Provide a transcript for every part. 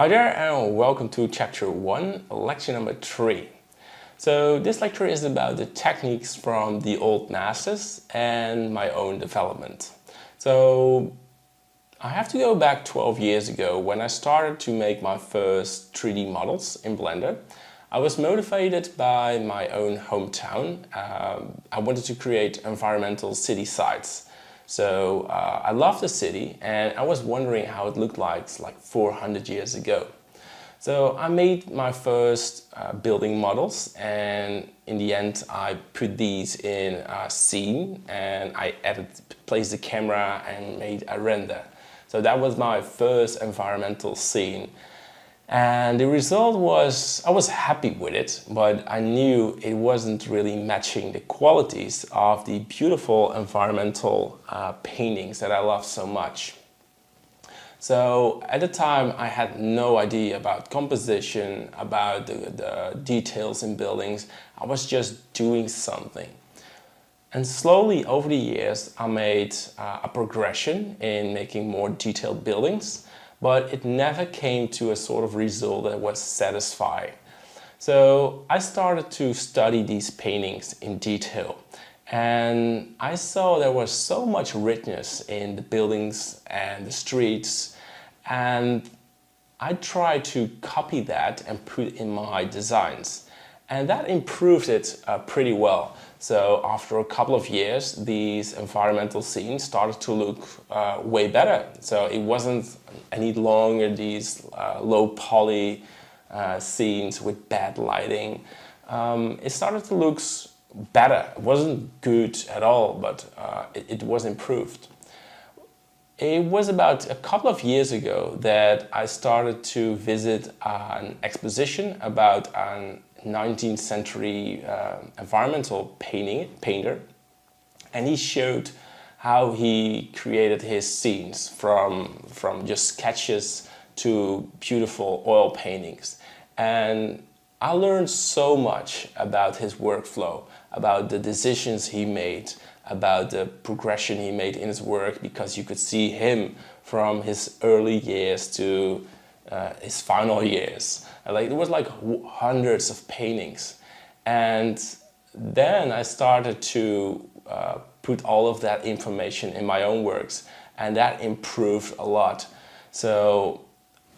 Hi there and welcome to chapter 1, lecture number 3. So this lecture is about the techniques from the old masters and my own development. So I have to go back 12 years ago when I started to make my first 3D models in Blender. I was motivated by my own hometown. I wanted to create environmental city sites. So I love the city and I was wondering how it looked like 400 years ago. So I made my first building models, and in the end I put these in a scene and I placed the camera and made a render. So that was my first environmental scene. And the result was, I was happy with it, but I knew it wasn't really matching the qualities of the beautiful environmental paintings that I love so much. So at the time I had no idea about composition, about the details in buildings. I was just doing something. And slowly over the years I made a progression in making more detailed buildings, but it never came to a sort of result that was satisfying. So I started to study these paintings in detail, and I saw there was so much richness in the buildings and the streets, and I tried to copy that and put in my designs. And that improved it pretty well. So after a couple of years, these environmental scenes started to look way better. So it wasn't any longer these low poly scenes with bad lighting. It started to look better. It wasn't good at all, but it was improved. It was about a couple of years ago that I started to visit an exposition about an 19th century environmental painter, and he showed how he created his scenes from just sketches to beautiful oil paintings. And I learned so much about his workflow, about the decisions he made, about the progression he made in his work, because you could see him from his early years to his final years. There was hundreds of paintings, and then I started to put all of that information in my own works, and that improved a lot. So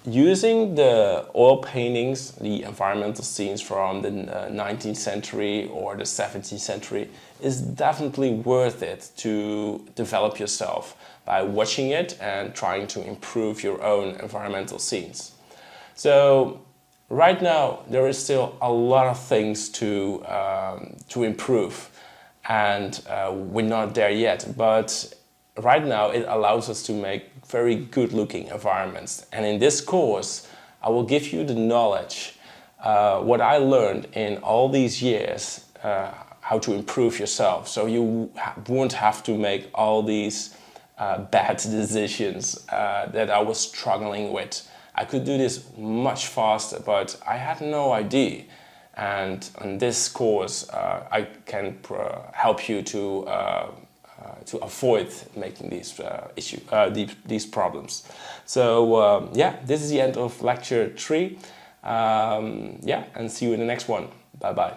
using the oil paintings, the environmental scenes from the 19th century or the 17th century is definitely worth it to develop yourself by watching it and trying to improve your own environmental scenes. So right now there is still a lot of things to improve, and we're not there yet, but right now it allows us to make very good looking environments. And in this course I will give you the knowledge, what I learned in all these years, how to improve yourself, so you won't have to make all these bad decisions that I was struggling with. I could do this much faster, but I had no idea. And in this course I can help you to avoid making these problems. So yeah, this is the end of lecture 3. Yeah, and see you in the next one. Bye bye.